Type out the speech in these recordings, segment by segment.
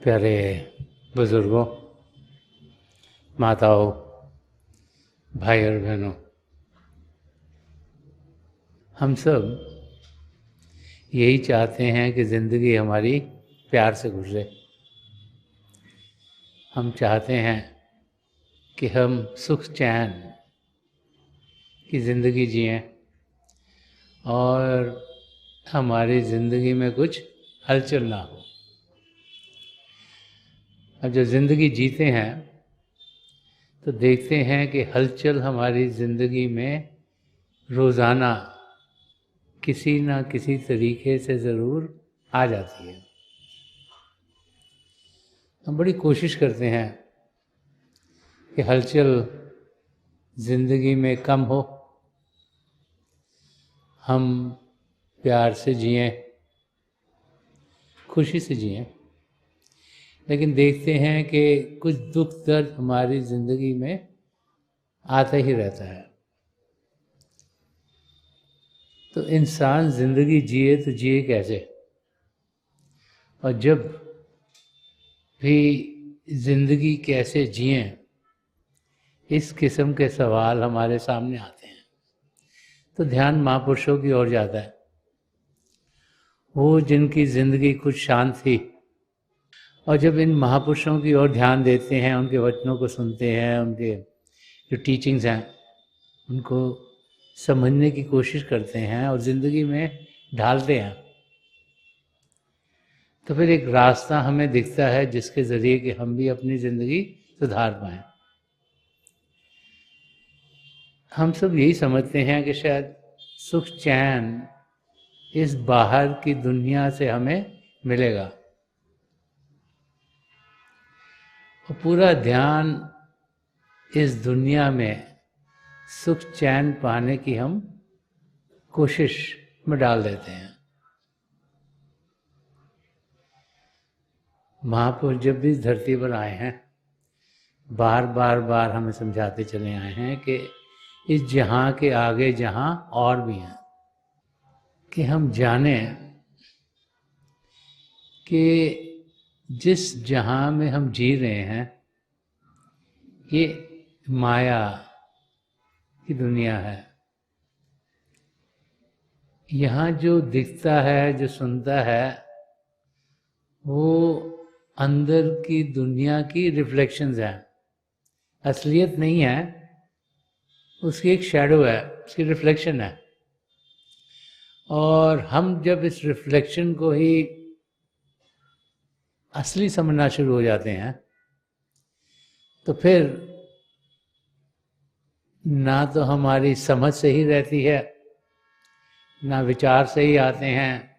प्यारे बुजुर्गों, माताओं, भाई और बहनों, हम सब यही चाहते हैं कि ज़िंदगी हमारी प्यार से गुजरे। हम चाहते हैं कि हम सुख चैन की ज़िंदगी जिएं और हमारी ज़िंदगी में कुछ हलचल ना हो। अब जब ज़िंदगी जीते हैं तो देखते हैं कि हलचल हमारी ज़िंदगी में रोज़ाना किसी ना किसी तरीके से ज़रूर आ जाती है। हम बड़ी कोशिश करते हैं कि हलचल ज़िंदगी में कम हो, हम प्यार से जिएं, खुशी से जिएं, लेकिन देखते हैं कि कुछ दुख दर्द हमारी ज़िंदगी में आता ही रहता है। तो इंसान ज़िंदगी जिए तो जिए कैसे? और जब भी ज़िंदगी कैसे जिएं, इस किस्म के सवाल हमारे सामने आते हैं तो ध्यान महापुरुषों की ओर जाता है। वो जिनकी ज़िंदगी कुछ शांत थी, और जब इन महापुरुषों की ओर ध्यान देते हैं, उनके वचनों को सुनते हैं, उनके जो टीचिंग्स हैं उनको समझने की कोशिश करते हैं और ज़िंदगी में ढालते हैं, तो फिर एक रास्ता हमें दिखता है जिसके ज़रिए कि हम भी अपनी ज़िंदगी सुधार पाएं। हम सब यही समझते हैं कि शायद सुख चैन इस बाहर की दुनिया से हमें मिलेगा, और पूरा ध्यान इस दुनिया में सुख चैन पाने की हम कोशिश में डाल देते हैं। महापुरुष जब भी इस धरती पर आए हैं, बार बार हमें समझाते चले आए हैं कि इस जहाँ के आगे जहाँ और भी हैं, कि हम जानें कि जिस जहाँ में हम जी रहे हैं ये माया की दुनिया है। यहाँ जो दिखता है, जो सुनता है, वो अंदर की दुनिया की रिफ्लेक्शंस हैं, असलियत नहीं है, उसकी एक शैडो है, उसकी रिफ्लेक्शन है। और हम जब इस रिफ्लेक्शन को ही असली समझना शुरू हो जाते हैं तो फिर ना तो हमारी समझ सही रहती है, ना विचार सही आते हैं,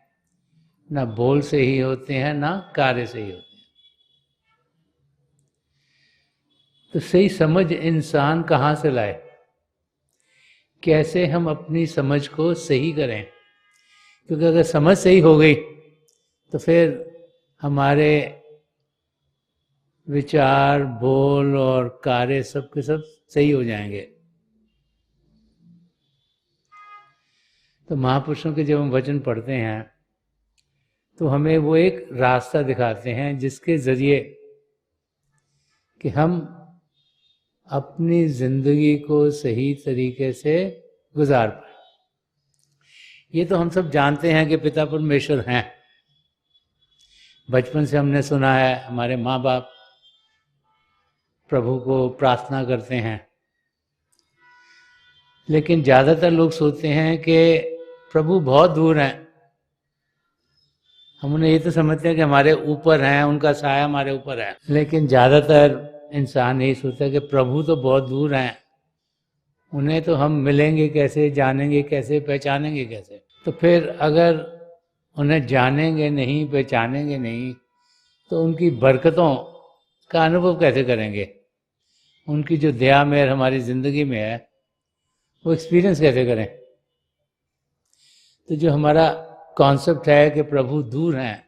ना बोल सही होते हैं, ना कार्य सही होते हैं। तो सही समझ इंसान कहाँ से लाए? कैसे हम अपनी समझ को सही करें? क्योंकि अगर समझ सही हो गई तो फिर हमारे विचार, बोल और कार्य सब के सब सही हो जाएंगे। तो महापुरुषों के जब हम वचन पढ़ते हैं तो हमें वो एक रास्ता दिखाते हैं जिसके ज़रिए कि हम अपनी ज़िंदगी को सही तरीके से गुजार पाए। ये तो हम सब जानते हैं कि पिता परमेश्वर हैं, बचपन से हमने सुना है, हमारे माँ बाप प्रभु को प्रार्थना करते हैं, लेकिन ज़्यादातर लोग सोचते हैं कि प्रभु बहुत दूर हैं। हम उन्हें ये तो समझते हैं कि हमारे ऊपर हैं, उनका साया हमारे ऊपर है, लेकिन ज़्यादातर इंसान यही सोचता है कि प्रभु तो बहुत दूर हैं, उन्हें तो हम मिलेंगे कैसे, जानेंगे कैसे, पहचानेंगे कैसे? तो फिर अगर उन्हें जानेंगे नहीं, पहचानेंगे नहीं, तो उनकी बरकतों का अनुभव कैसे करेंगे? उनकी जो दया मेहर हमारी ज़िंदगी में है वो एक्सपीरियंस कैसे करें? तो जो हमारा कॉन्सेप्ट है कि प्रभु दूर हैं,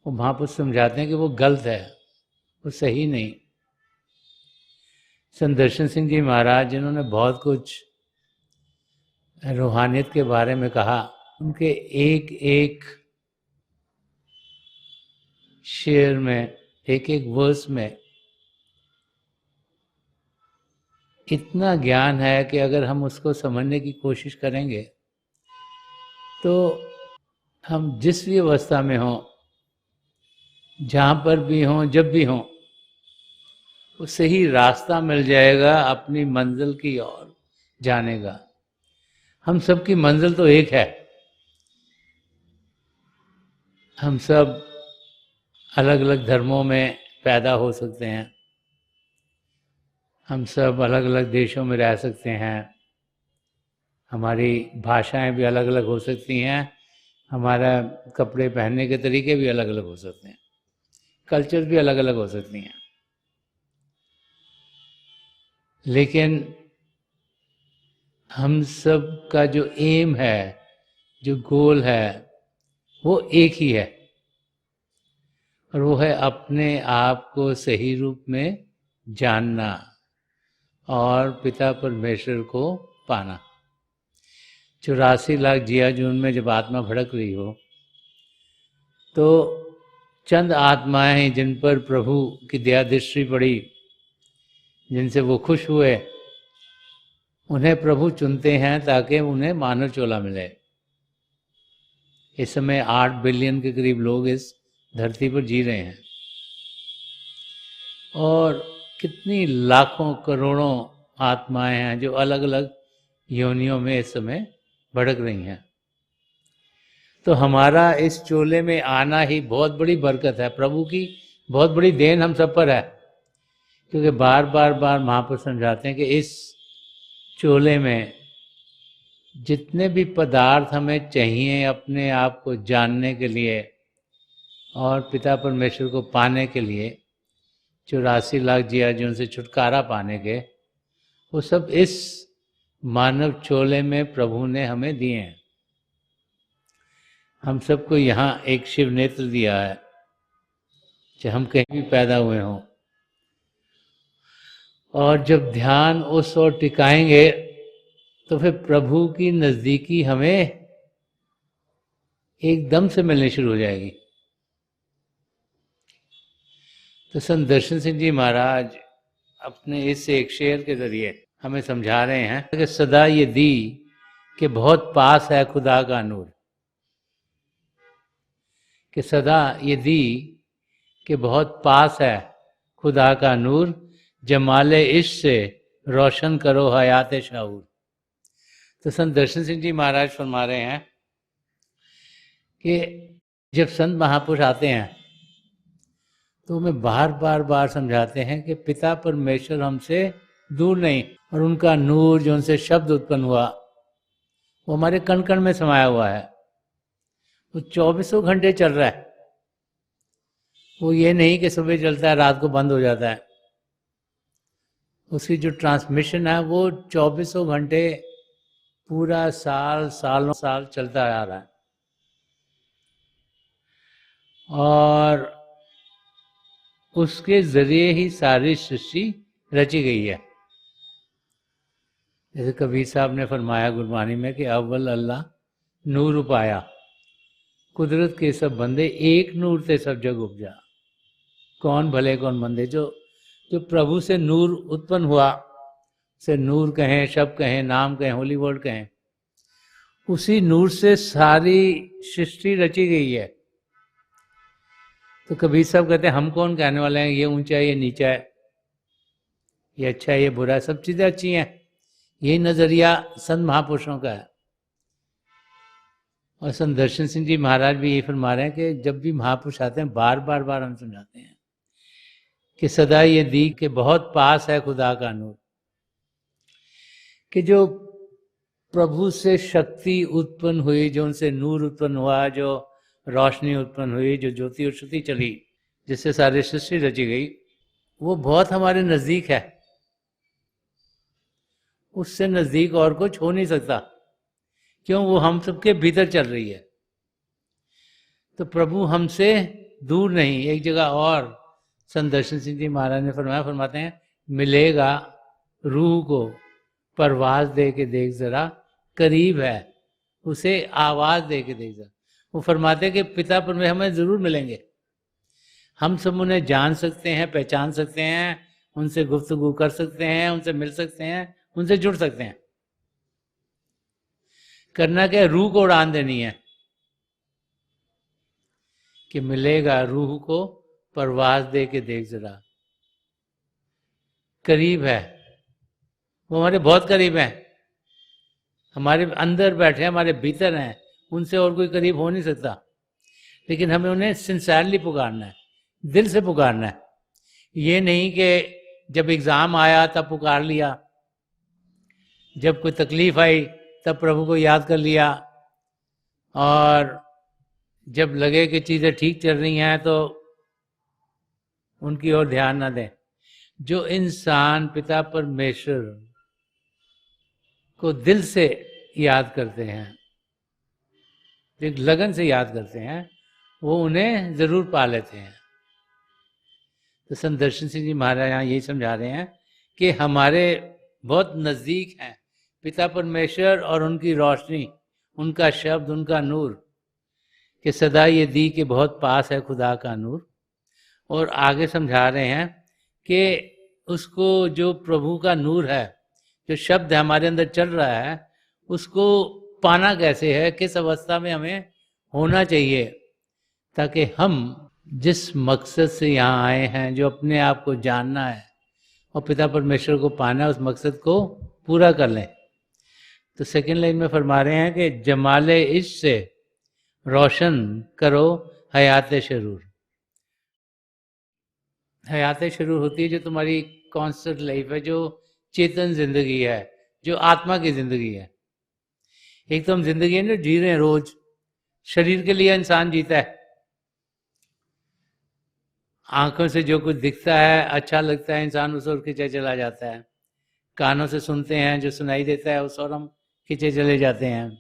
वो महापुरुष समझाते हैं कि वो गलत है, वो सही नहीं। संत दर्शन सिंह जी महाराज, जिन्होंने बहुत कुछ रूहानियत के बारे में कहा, उनके एक एक शेर में, एक एक वर्स में इतना ज्ञान है कि अगर हम उसको समझने की कोशिश करेंगे तो हम जिस भी अवस्था में हों, जहाँ पर भी हों, जब भी हों, उससे ही रास्ता मिल जाएगा अपनी मंजिल की ओर जाने का। हम सबकी मंजिल तो एक है। हम सब अलग अलग धर्मों में पैदा हो सकते हैं, हम सब अलग अलग देशों में रह सकते हैं, हमारी भाषाएं भी अलग अलग हो सकती हैं, हमारा कपड़े पहनने के तरीके भी अलग अलग हो सकते हैं, कल्चर भी अलग अलग हो सकती हैं, लेकिन हम सब का जो एम है, जो गोल है, वो एक ही है, और वो है अपने आप को सही रूप में जानना और पिता परमेश्वर को पाना। 84 लाख जिया जून में जब आत्मा भड़क रही हो तो चंद आत्माएं जिन पर प्रभु की दया दृष्टि पड़ी, जिनसे वो खुश हुए, उन्हें प्रभु चुनते हैं ताकि उन्हें मानव चोला मिले। इस समय 8 बिलियन के करीब लोग इस धरती पर जी रहे हैं और कितनी लाखों करोड़ों आत्माएं हैं जो अलग अलग योनियों में इस समय भड़क रही हैं। तो हमारा इस चोले में आना ही बहुत बड़ी बरकत है, प्रभु की बहुत बड़ी देन हम सब पर है, क्योंकि बार बार महापुरुष समझाते हैं कि इस चोले में जितने भी पदार्थ हमें चाहिए अपने आप को जानने के लिए और पिता परमेश्वर को पाने के लिए, 84 लाख जिया जी उनसे छुटकारा पाने के, वो सब इस मानव चोले में प्रभु ने हमें दिए हैं। हम सबको यहाँ एक शिव नेत्र दिया है, चाहे हम कहीं भी पैदा हुए हों, और जब ध्यान उस ओर टिकाएंगे तो फिर प्रभु की नज़दीकी हमें एकदम से मिलनी शुरू हो जाएगी। तो संत दर्शन सिंह जी महाराज अपने इस एक शेर के जरिए हमें समझा रहे हैं कि सदा ये दी कि बहुत पास है खुदा का नूर, कि सदा ये दी कि बहुत पास है खुदा का नूर, जमाले इश्क से रोशन करो हयात शाऊर। तो संत दर्शन सिंह जी महाराज फरमा रहे हैं कि जब संत महापुरुष आते हैं तो हमें बार समझाते हैं कि पिता परमेश्वर हमसे दूर नहीं, और उनका नूर जो उनसे शब्द उत्पन्न हुआ वो हमारे कण कण में समाया हुआ है, वो 24 घंटे चल रहा है। वो ये नहीं कि सुबह चलता है रात को बंद हो जाता है, उसकी जो ट्रांसमिशन है वो 24 घंटे पूरा सालों साल चलता आ रहा है, और उसके जरिए ही सारी सृष्टि रची गई है। जैसे कबीर साहब ने फरमाया गुरबानी में कि अव्वल अल्लाह नूर उपाया, कुदरत के सब बंदे एक नूर ते सब जग उपजा, कौन भले कौन मंदे। जो प्रभु से नूर उत्पन्न हुआ, से नूर कहें, शब्द कहें, नाम कहें, होली वर्ड कहें, उसी नूर से सारी सृष्टि रची गई है। तो कबीर साहब कहते हैं हम कौन कहने वाले हैं ये ऊंचा है ये नीचा है, ये अच्छा है ये बुरा है, सब चीज़ें अच्छी हैं। यही नज़रिया संत महापुरुषों का है। और संत दर्शन सिंह जी महाराज भी यही फरमा रहे हैं कि जब भी महापुरुष आते हैं बार हम समझाते हैं कि सदा ये दी के बहुत पास है खुदा का नूर, कि जो प्रभु से शक्ति उत्पन्न हुई, जो उनसे नूर उत्पन्न हुआ, जो रोशनी उत्पन्न हुई, जो ज्योति और श्रुति चली, जिससे सारी सृष्टि रची गई, वो बहुत हमारे नज़दीक है। उससे नज़दीक और कुछ हो नहीं सकता, क्यों? वो हम सबके भीतर चल रही है। तो प्रभु हमसे दूर नहीं। एक जगह और संत दर्शन सिंह जी महाराज ने फरमाते हैं मिलेगा रूह को परवाज दे के देख जरा, करीब है उसे आवाज दे के देख जरा। वो फरमाते हैं कि पिता परमेश्वर हमें जरूर मिलेंगे, हम सब उन्हें जान सकते हैं, पहचान सकते हैं, उनसे गुफ्तगू कर सकते हैं, उनसे मिल सकते हैं, उनसे जुड़ सकते हैं। करना क्या है? रूह को उड़ान देनी है कि मिलेगा, रूह को परवाज दे के देख जरा, करीब है वो, हमारे बहुत करीब है, हमारे अंदर बैठे हैं, हमारे भीतर हैं, उनसे और कोई करीब हो नहीं सकता। लेकिन हमें उन्हें सिंसियरली पुकारना है, दिल से पुकारना है। ये नहीं कि जब एग्ज़ाम आया तब पुकार लिया, जब कोई तकलीफ आई तब प्रभु को याद कर लिया, और जब लगे कि चीज़ें ठीक चल रही हैं तो उनकी ओर ध्यान ना दें। जो इंसान पिता परमेश्वर को दिल से याद करते हैं, एक लगन से याद करते हैं, वो उन्हें जरूर पा लेते हैं। तो संत दर्शन सिंह जी महाराज यहाँ यही समझा रहे हैं कि हमारे बहुत नज़दीक हैं पिता परमेश्वर और उनकी रोशनी, उनका शब्द, उनका नूर, कि सदा ये दी के बहुत पास है खुदा का नूर। और आगे समझा रहे हैं कि उसको जो प्रभु का नूर है, जो शब्द हमारे अंदर चल रहा है, उसको पाना कैसे है, किस अवस्था में हमें होना चाहिए, ताकि हम जिस मकसद से यहाँ आए हैं, जो अपने आप को जानना है और पिता परमेश्वर को पाना है, उस मकसद को पूरा कर लें। तो सेकेंड लाइन में फरमा रहे हैं कि जमाले इश्क से रोशन करो हयात शरूर। हयात शरूर होती है जो तुम्हारी कॉन्स्टेंट लाइफ है, जो चेतन जिंदगी है, जो आत्मा की जिंदगी है। एक तो हम जिंदगी है ना जी रहे हैं रोज, शरीर के लिए इंसान जीता है, आंखों से जो कुछ दिखता है, अच्छा लगता है, इंसान उस ओर खिंचे चला जाता है। कानों से सुनते हैं, जो सुनाई देता है उस ओर हम खिंचे चले जाते हैं।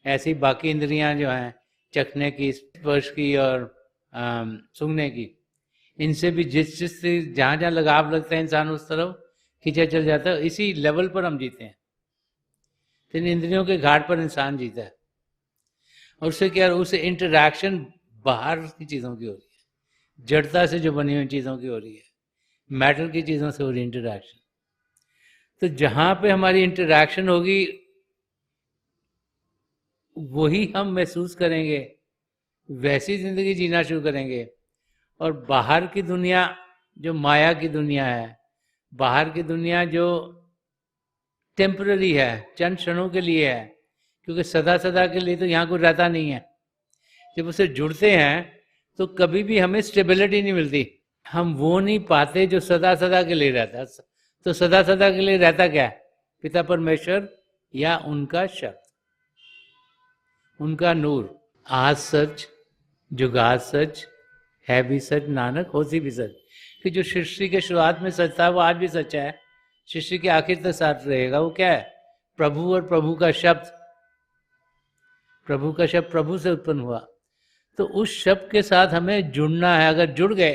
ऐसी बाकी इंद्रियां जो हैं, चखने की, स्पर्श की और सूंघने की, इनसे भी जिस से जहाँ जहाँ लगाव लगता है इंसान उस तरफ खींचा चल जाता है। इसी लेवल पर हम जीते हैं, इन इंद्रियों के घाट पर इंसान जीता है। और उससे क्या, उससे इंटरैक्शन बाहर की चीज़ों की हो रही है, जड़ता से जो बनी हुई चीज़ों की हो रही है, मैटर की चीज़ों से हो रही है इंटरैक्शन। तो जहाँ पे हमारी इंटरैक्शन होगी वही हम महसूस करेंगे, वैसी ज़िंदगी जीना शुरू करेंगे। और बाहर की दुनिया जो माया की दुनिया है, बाहर की दुनिया जो टेम्पररी है, चंद क्षणों के लिए है, क्योंकि सदा सदा के लिए तो यहाँ कोई रहता नहीं है। जब उससे जुड़ते हैं तो कभी भी हमें स्टेबिलिटी नहीं मिलती, हम वो नहीं पाते जो सदा सदा के लिए रहता है। तो सदा सदा के लिए रहता क्या है? पिता परमेश्वर या उनका शब्द, उनका नूर। आज सच, जुगाद सच, है भी सच, नानक होती भी सच। कि जो सृष्टि के शुरुआत में सच था वो आज भी सच है, सृष्टि के आखिर तक साथ रहेगा। वो क्या है? प्रभु और प्रभु का शब्द। प्रभु का शब्द प्रभु से उत्पन्न हुआ, तो उस शब्द के साथ हमें जुड़ना है। अगर जुड़ गए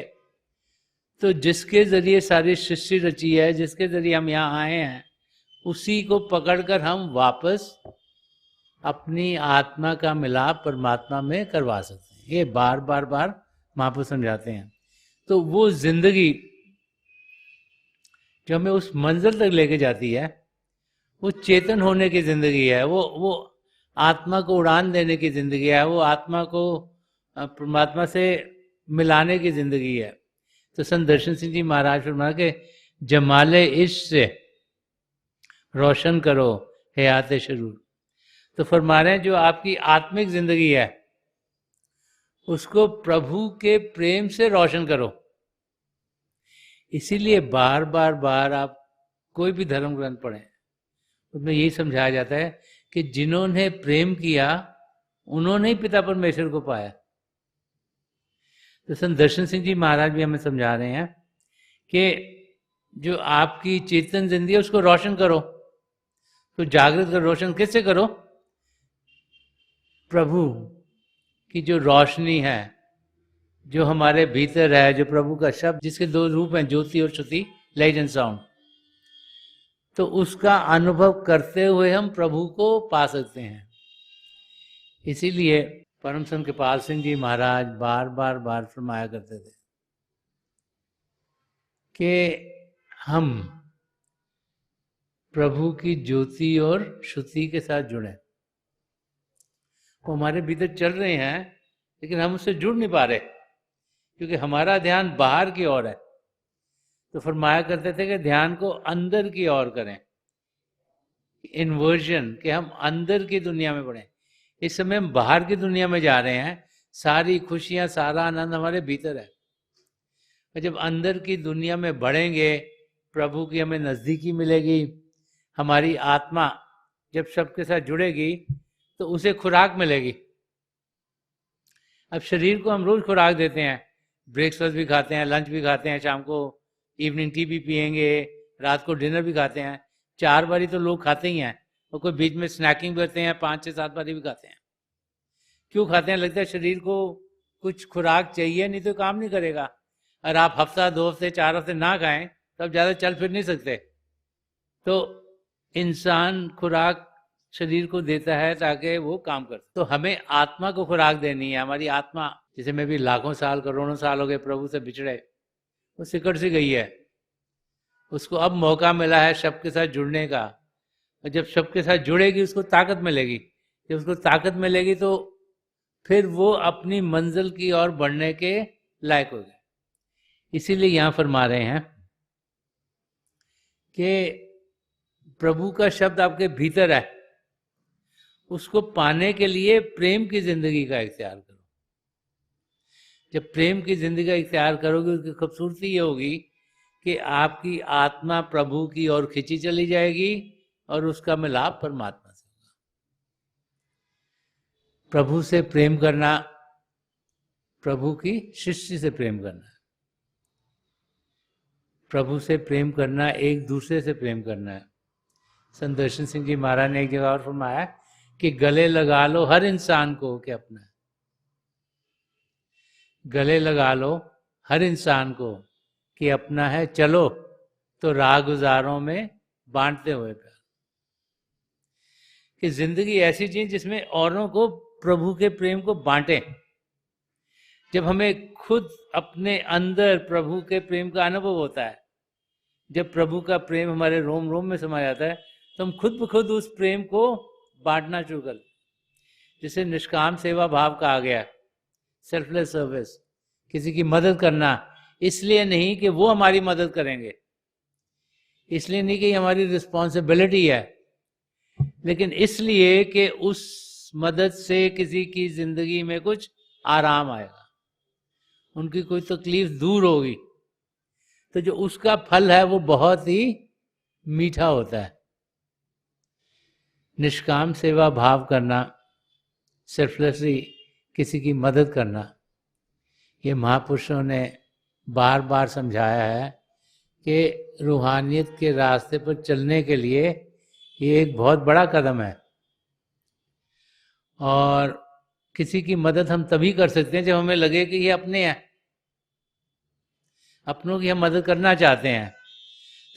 तो जिसके जरिए सारी सृष्टि रची है, जिसके जरिए हम यहाँ आए हैं, उसी को पकड़कर हम वापस अपनी आत्मा का मिलाप परमात्मा में करवा सकते हैं। ये बार बार बार महापुरुष समझाते हैं। तो वो जिंदगी जो हमें उस मंजिल तक लेके जाती है, वो चेतन होने की जिंदगी है, वो आत्मा को उड़ान देने की जिंदगी है, वो आत्मा को परमात्मा से मिलाने की जिंदगी है। तो संत दर्शन सिंह जी महाराज फरमा के जमाले इश्क से रोशन करो हयात शरूर। तो फरमा रहे हैं जो आपकी आत्मिक जिंदगी है उसको प्रभु के प्रेम से रोशन करो। इसीलिए बार बार बार आप कोई भी धर्म ग्रंथ पढ़ें, उसमें यही समझाया जाता है कि जिन्होंने प्रेम किया उन्होंने ही पिता परमेश्वर को पाया। तो संत दर्शन सिंह जी महाराज भी हमें समझा रहे हैं कि जो आपकी चेतन जिंदगी है उसको रोशन करो। तो जागृत कर रोशन किससे करो? प्रभु की जो रोशनी है, जो हमारे भीतर है, जो प्रभु का शब्द, जिसके दो रूप हैं, ज्योति और श्रुति, लाइट एंड साउंड। तो उसका अनुभव करते हुए हम प्रभु को पा सकते हैं। इसीलिए परम संत कृपाल सिंह जी महाराज बार बार बार फरमाया करते थे कि हम प्रभु की ज्योति और श्रुति के साथ जुड़े। वो हमारे भीतर चल रहे हैं लेकिन हम उससे जुड़ नहीं पा रहे क्योंकि हमारा ध्यान बाहर की ओर है। तो फरमाया करते थे कि ध्यान को अंदर की ओर करें, इन्वर्जन, कि हम अंदर की दुनिया में बढ़ें। इस समय हम बाहर की दुनिया में जा रहे हैं, सारी खुशियां सारा आनंद हमारे भीतर है। और जब अंदर की दुनिया में बढ़ेंगे प्रभु की हमें नज़दीकी मिलेगी, हमारी आत्मा जब सबके साथ जुड़ेगी तो उसे खुराक मिलेगी। अब शरीर को हम रोज खुराक देते हैं, ब्रेकफास्ट भी खाते हैं, लंच भी खाते हैं, शाम को इवनिंग टी भी पियेंगे, रात को डिनर भी खाते हैं, 4 बारी तो लोग खाते ही हैं, और कोई बीच में स्नैकिंग करते हैं, 5 से 7 बारी भी खाते हैं। क्यों खाते हैं? लगता है शरीर को कुछ खुराक चाहिए, नहीं तो काम नहीं करेगा। और आप हफ्ता 2 हफ्ते 4 हफ्ते ना खाएं तो आप ज़्यादा चल फिर नहीं सकते। तो इंसान खुराक शरीर को देता है ताकि वो काम कर। तो हमें आत्मा को खुराक देनी है। हमारी आत्मा, जिसे में भी लाखों साल करोड़ों साल हो गए प्रभु से बिछड़े, वो सिकड़ सी गई है। उसको अब मौका मिला है सबके साथ जुड़ने का, और जब सबके साथ जुड़ेगी उसको ताकत मिलेगी। जब उसको ताकत मिलेगी तो फिर वो अपनी मंजिल की ओर बढ़ने के लायक हो गए। इसीलिए यहां फरमा रहे हैं कि प्रभु का शब्द आपके भीतर है, उसको पाने के लिए प्रेम की जिंदगी का इख्तियार करो। जब प्रेम की जिंदगी का इख्तियार करोगे उसकी खूबसूरती ये होगी कि आपकी आत्मा प्रभु की ओर खिंची चली जाएगी और उसका मिलाप परमात्मा से होगा। प्रभु से प्रेम करना, प्रभु की सृष्टि से प्रेम करना, प्रभु से प्रेम करना, एक दूसरे से प्रेम करना है। संत दर्शन सिंह जी महाराज ने एक जगह और फरमाया कि गले लगा लो हर इंसान को कि अपना है। गले लगा लो हर इंसान को कि अपना है, चलो तो राह गुजारों में बांटते हुए प्यार। कि जिंदगी ऐसी चीज जिसमें औरों को प्रभु के प्रेम को बांटे। जब हमें खुद अपने अंदर प्रभु के प्रेम का अनुभव होता है, जब प्रभु का प्रेम हमारे रोम रोम में समा जाता है, तो हम खुद ब खुद उस प्रेम को बांटना शुरू कर, जिसे निष्काम सेवा भाव कहा गया, सेल्फलेस सर्विस। किसी की मदद करना, इसलिए नहीं कि वो हमारी मदद करेंगे, इसलिए नहीं कि हमारी रिस्पॉन्सिबिलिटी है, लेकिन इसलिए कि उस मदद से किसी की जिंदगी में कुछ आराम आएगा, उनकी कोई तकलीफ दूर होगी। तो जो उसका फल है वो बहुत ही मीठा होता है। निष्काम सेवा भाव करना, सेल्फलेसली किसी की मदद करना, ये महापुरुषों ने बार बार समझाया है कि रूहानियत के रास्ते पर चलने के लिए ये एक बहुत बड़ा कदम है। और किसी की मदद हम तभी कर सकते हैं जब हमें लगे कि ये अपने हैं, अपनों की हम मदद करना चाहते हैं।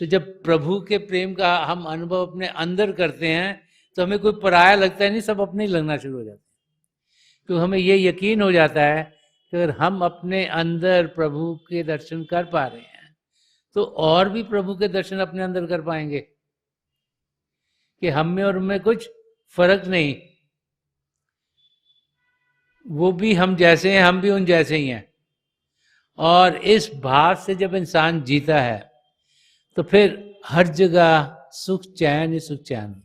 तो जब प्रभु के प्रेम का हम अनुभव अपने अंदर करते हैं तो हमें कोई पराया लगता है नहीं, सब अपने ही लगना शुरू हो जाते हैं। तो हमें ये यकीन हो जाता है कि अगर हम अपने अंदर प्रभु के दर्शन कर पा रहे हैं तो और भी प्रभु के दर्शन अपने अंदर कर पाएंगे, कि हम में और उनमें कुछ फर्क नहीं, वो भी हम जैसे हैं, हम भी उन जैसे ही हैं। और इस भाव से जब इंसान जीता है तो फिर हर जगह सुख चैन ही सुख चैन।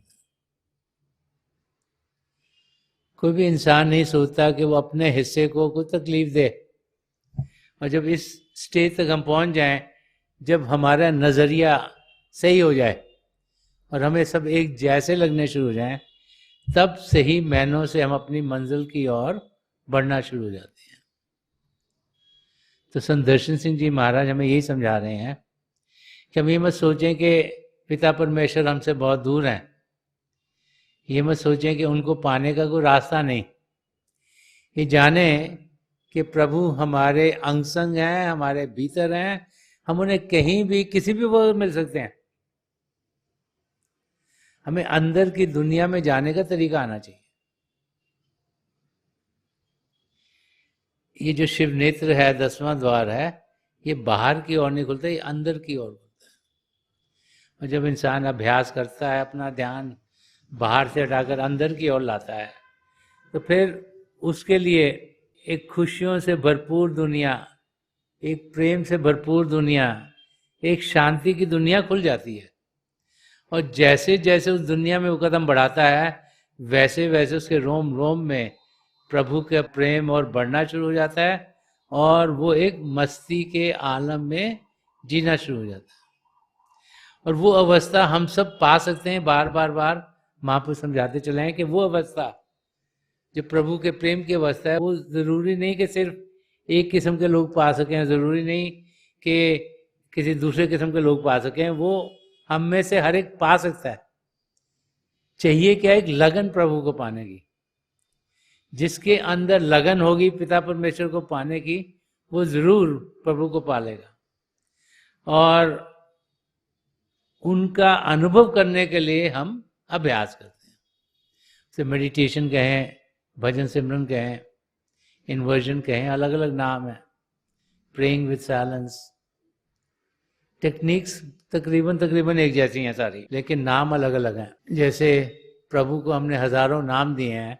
कोई भी इंसान नहीं सोचता कि वो अपने हिस्से को कोई तकलीफ दे। और जब इस स्टेज तक हम पहुंच जाएं, जब हमारा नज़रिया सही हो जाए और हमें सब एक जैसे लगने शुरू हो जाएं, तब सही मायनों से हम अपनी मंजिल की ओर बढ़ना शुरू हो जाते हैं। तो संत दर्शन सिंह जी महाराज हमें यही समझा रहे हैं कि हम ये मत सोचें कि पिता परमेश्वर हमसे बहुत दूर हैं, ये मत सोचें कि उनको पाने का कोई रास्ता नहीं। ये जाने कि प्रभु हमारे अंग संग हैं, हमारे भीतर हैं, हम उन्हें कहीं भी किसी भी वक्त मिल सकते हैं। हमें अंदर की दुनिया में जाने का तरीका आना चाहिए। ये जो शिव नेत्र है, 10वां द्वार है, ये बाहर की ओर नहीं खुलता, ये अंदर की ओर खुलता है। और जब इंसान अभ्यास करता है, अपना ध्यान बाहर से हटाकर अंदर की ओर लाता है, तो फिर उसके लिए एक खुशियों से भरपूर दुनिया, एक प्रेम से भरपूर दुनिया, एक शांति की दुनिया खुल जाती है। और जैसे जैसे उस दुनिया में वो कदम बढ़ाता है, वैसे वैसे उसके रोम रोम में प्रभु का प्रेम और बढ़ना शुरू हो जाता है, और वो एक मस्ती के आलम में जीना शुरू हो जाता है। और वो अवस्था हम सब पा सकते हैं। बार बार बार महापुरुष समझाते चले हैं कि वो अवस्था जो प्रभु के प्रेम की अवस्था है, वो ज़रूरी नहीं कि सिर्फ एक किस्म के लोग पा सकें, ज़रूरी नहीं कि किसी दूसरे किस्म के लोग पा सकें, वो हम में से हर एक पा सकता है। चाहिए क्या? एक लगन प्रभु को पाने की। जिसके अंदर लगन होगी पिता परमेश्वर को पाने की, वो जरूर प्रभु को पालेगा। और उनका अनुभव करने के लिए हम अभ्यास करते हैं। जैसे मेडिटेशन कहें, भजन सिमरन कहें, इन्वर्जन कहें, अलग अलग नाम है, प्रेइंग विद साइलेंस, टेक्निक्स तकरीबन एक जैसी हैं सारी, लेकिन नाम अलग अलग हैं। जैसे प्रभु को हमने हजारों नाम दिए हैं।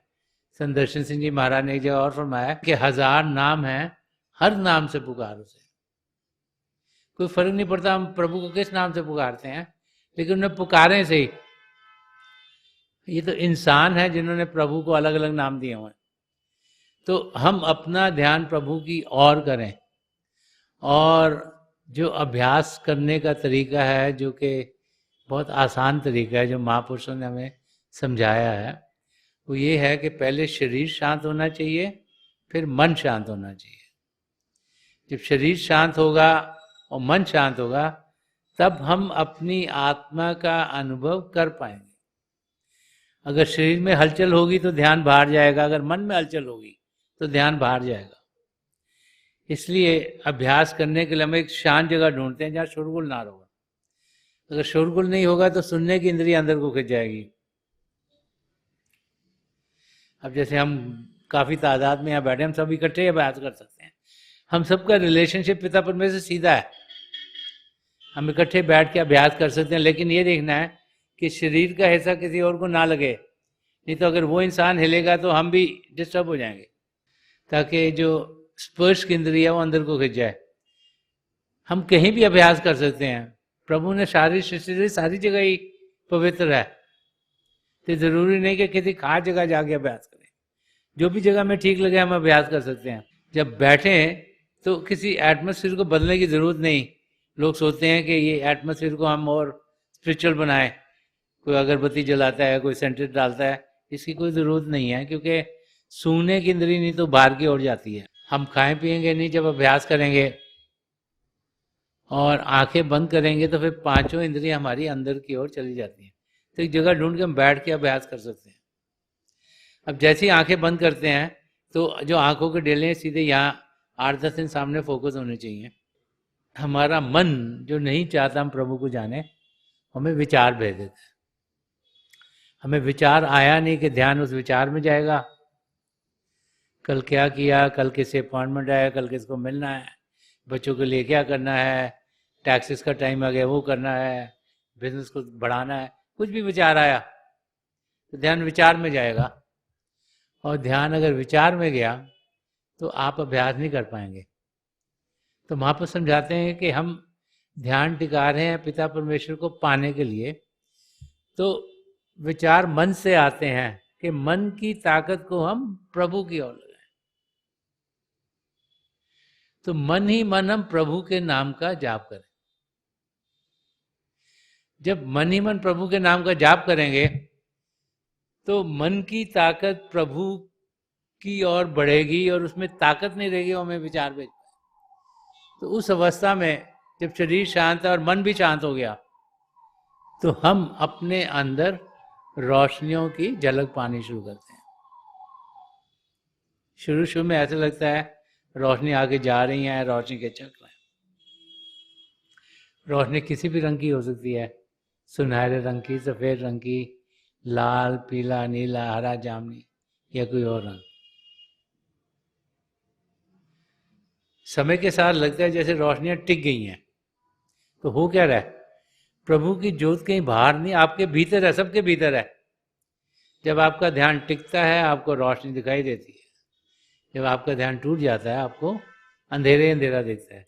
संत दर्शन सिंह जी महाराज ने एक जगह और फरमाया कि 1000 नाम हैं, हर नाम से पुकार उसे। कोई फर्क नहीं पड़ता हम प्रभु को किस नाम से पुकारते हैं, लेकिन उन्हें पुकारें से ही। ये तो इंसान है जिन्होंने प्रभु को अलग अलग नाम दिए हुए हैं। तो हम अपना ध्यान प्रभु की ओर करें, और जो अभ्यास करने का तरीका है, जो कि बहुत आसान तरीका है, जो महापुरुषों ने हमें समझाया है, वो ये है कि पहले शरीर शांत होना चाहिए, फिर मन शांत होना चाहिए। जब शरीर शांत होगा और मन शांत होगा, तब हम अपनी आत्मा का अनुभव कर पाएंगे। अगर शरीर में हलचल होगी तो ध्यान बाहर जाएगा, अगर मन में हलचल होगी तो ध्यान बाहर जाएगा। इसलिए अभ्यास करने के लिए हम एक शांत जगह ढूंढते हैं जहाँ शोरगुल ना होगा। अगर शोरगुल नहीं होगा तो सुनने की इंद्रिय अंदर को खिंच जाएगी। अब जैसे हम काफ़ी तादाद में यहाँ बैठे, हम सब इकट्ठे अभ्यास कर सकते हैं। हम सबका रिलेशनशिप पिता परमेश्वर से सीधा है, हम इकट्ठे बैठ के अभ्यास कर सकते हैं। लेकिन ये देखना है कि शरीर का हिस्सा किसी और को ना लगे, नहीं तो अगर वो इंसान हिलेगा तो हम भी डिस्टर्ब हो जाएंगे, ताकि जो स्पर्श की इंद्रिय है वो अंदर को खिंच जाए। हम कहीं भी अभ्यास कर सकते हैं। प्रभु ने शारीरिक सृष्टि से सारी जगह ही पवित्र है, तो जरूरी नहीं कि किसी खास जगह जाके अभ्यास करें। जो भी जगह में ठीक लगे हम अभ्यास कर सकते हैं। जब बैठे तो किसी एटमॉस्फेयर को बदलने की जरूरत नहीं। लोग सोचते हैं कि ये एटमॉस्फेयर को हम और स्पिरिचुअल बनाएं, कोई अगरबत्ती जलाता है, कोई सेंटेड डालता है, इसकी कोई ज़रूरत नहीं है, क्योंकि सूंघने की इंद्री नहीं तो बाहर की ओर जाती है। हम खाएं पिएंगे नहीं जब अभ्यास करेंगे, और आंखें बंद करेंगे तो फिर पांचों इंद्रियां हमारी अंदर की ओर चली जाती हैं। तो एक जगह ढूंढ के हम बैठ के अभ्यास कर सकते हैं। अब जैसे ही आंखें बंद करते हैं तो जो आंखों के डेले हैं सीधे यहाँ 8-10 दिन सामने फोकस होने चाहिए। हमारा मन जो नहीं चाहता हम प्रभु को जाने, हमें विचार भेज देता है। हमें विचार आया नहीं कि ध्यान उस विचार में जाएगा। कल क्या किया, कल किससे अपॉइंटमेंट आया, कल किसको मिलना है, बच्चों के लिए क्या करना है, टैक्सेस का टाइम आ गया वो करना है, बिजनेस को बढ़ाना है, कुछ भी विचार आया तो ध्यान विचार में जाएगा। और ध्यान अगर विचार में गया तो आप अभ्यास नहीं कर पाएंगे। तो महापुरुष समझाते हैं कि हम ध्यान टिका रहे हैं पिता परमेश्वर को पाने के लिए, तो विचार मन से आते हैं कि मन की ताकत को हम प्रभु की ओर लगाएं। तो मन ही मन हम प्रभु के नाम का जाप करें। जब मन ही मन प्रभु के नाम का जाप करेंगे तो मन की ताकत प्रभु की ओर बढ़ेगी, और उसमें ताकत नहीं रहेगी वो हमें विचार भेज। तो उस अवस्था में जब शरीर शांत है और मन भी शांत हो गया, तो हम अपने अंदर रोशनियों की झलक पानी शुरू करते हैं। शुरू शुरू में ऐसा लगता है रोशनी आगे जा रही है, रोशनी के चक्र है। रोशनी किसी भी रंग की हो सकती है, सुनहरे रंग की, सफ़ेद रंग की, लाल, पीला, नीला, हरा, जामुनी, या कोई और रंग। समय के साथ लगता है जैसे रोशनियां टिक गई हैं। तो हो क्या रहा है, प्रभु की ज्योत कहीं बाहर नहीं, आपके भीतर है, सबके भीतर है। जब आपका ध्यान टिकता है आपको रोशनी दिखाई देती है, जब आपका ध्यान टूट जाता है आपको अंधेरे अंधेरा दिखता है।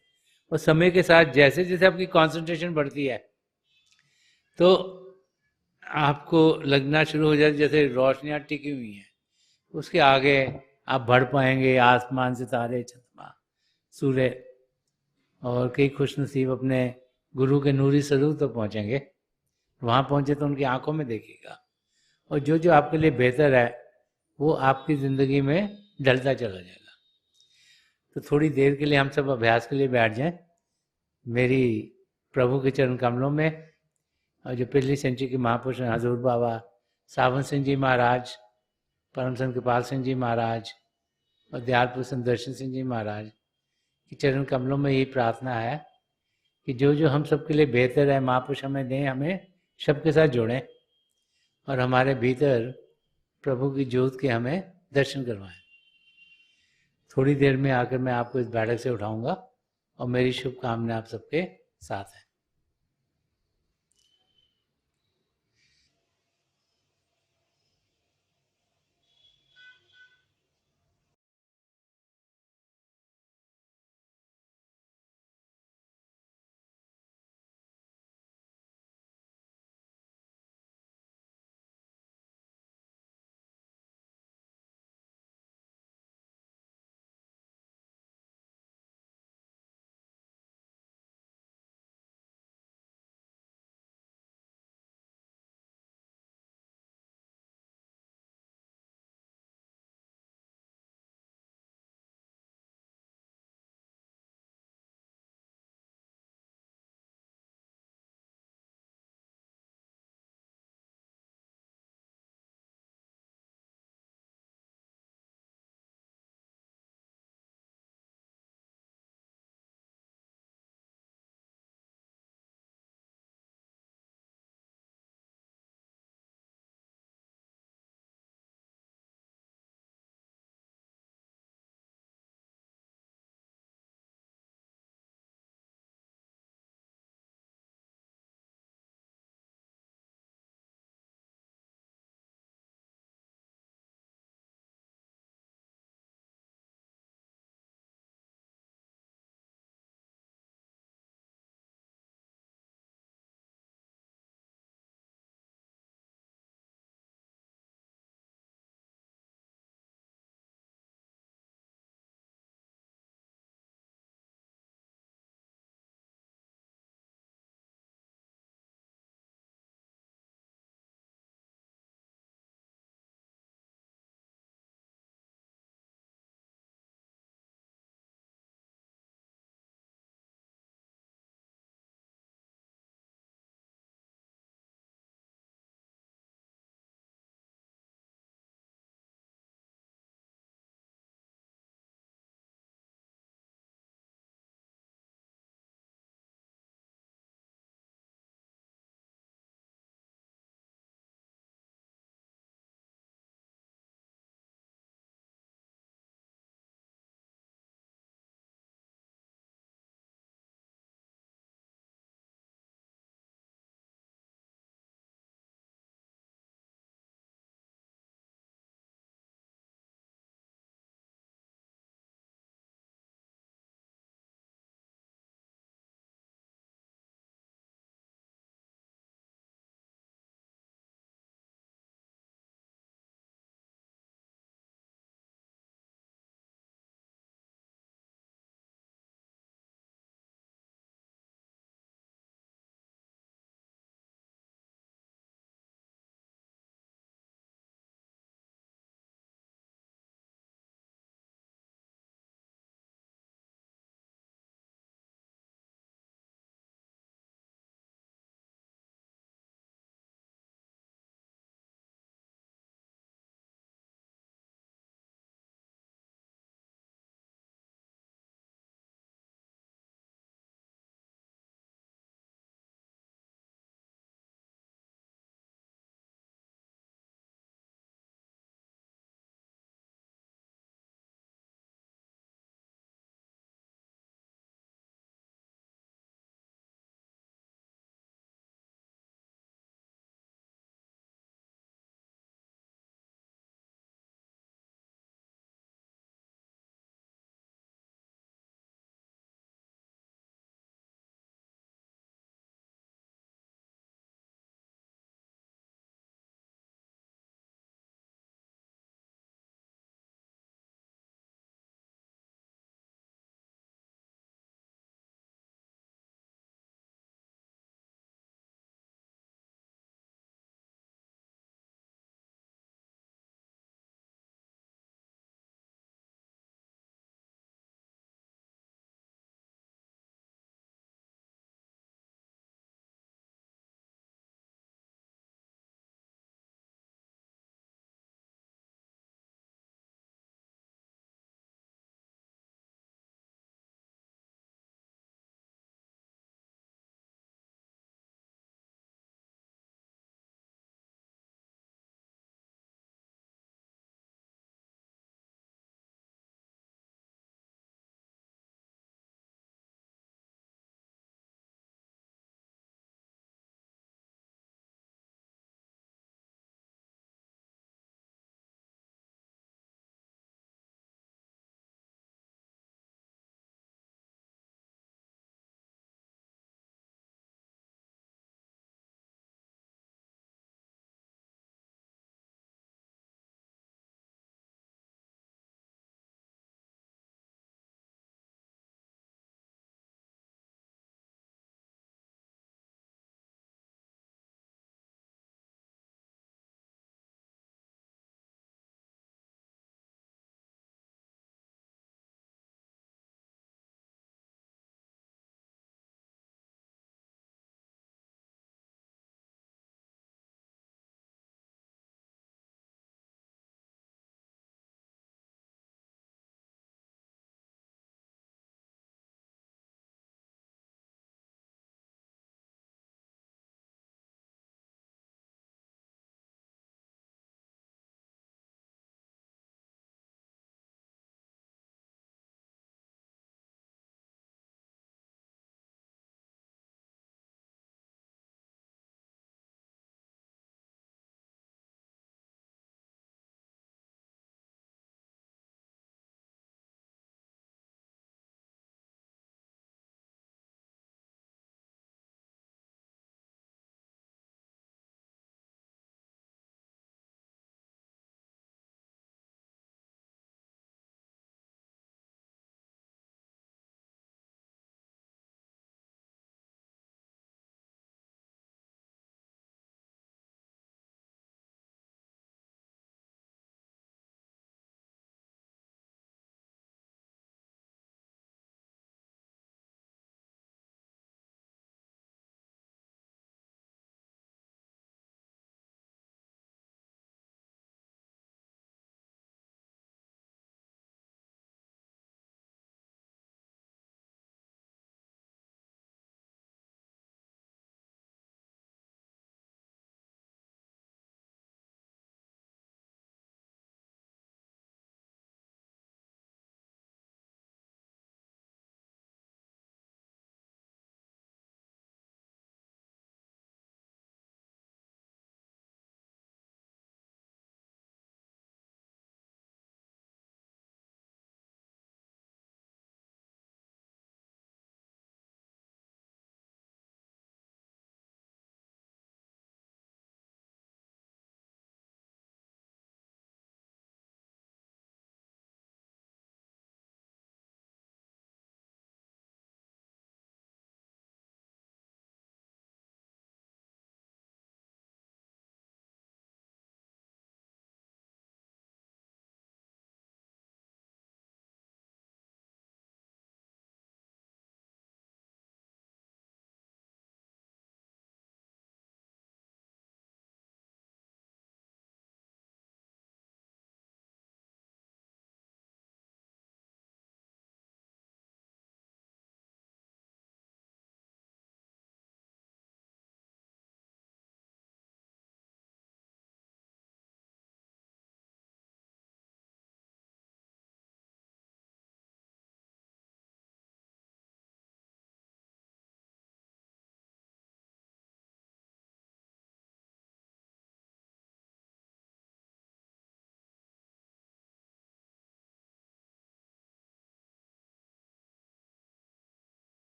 और समय के साथ जैसे जैसे आपकी कंसंट्रेशन बढ़ती है तो आपको लगना शुरू हो जाए जैसे रोशनियां टिकी हुई हैं। उसके आगे आप बढ़ पाएंगे, आसमान से तारे, चंद्रमा, सूर्य, और कई खुशनसीब अपने गुरु के नूरी स्वरूप तक पहुंचेंगे। वहां पहुंचे तो उनकी आंखों में देखिएगा, और जो जो आपके लिए बेहतर है वो आपकी ज़िंदगी में ढलता चला जाएगा। तो थोड़ी देर के लिए हम सब अभ्यास के लिए बैठ जाएं मेरी प्रभु के चरण कमलों में। और जो पिछली सेंचुरी के महापुरुष हैं, हजूर बाबा सावन सिंह जी महाराज, परम संत कृपाल सिंह जी महाराज और दयाल पुरुष दर्शन सिंह जी महाराज के चरण कमलों में यही प्रार्थना है कि जो जो हम सबके लिए बेहतर है महापुरुष हमें दें, हमें सबके साथ जोड़ें और हमारे भीतर प्रभु की ज्योत के हमें दर्शन करवाएं। थोड़ी देर में आकर मैं आपको इस बैठक से उठाऊंगा और मेरी शुभकामनाएं आप सबके साथ हैं।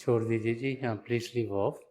छोड़ दीजिए जी, हाँ प्लीज़ लीव ऑफ।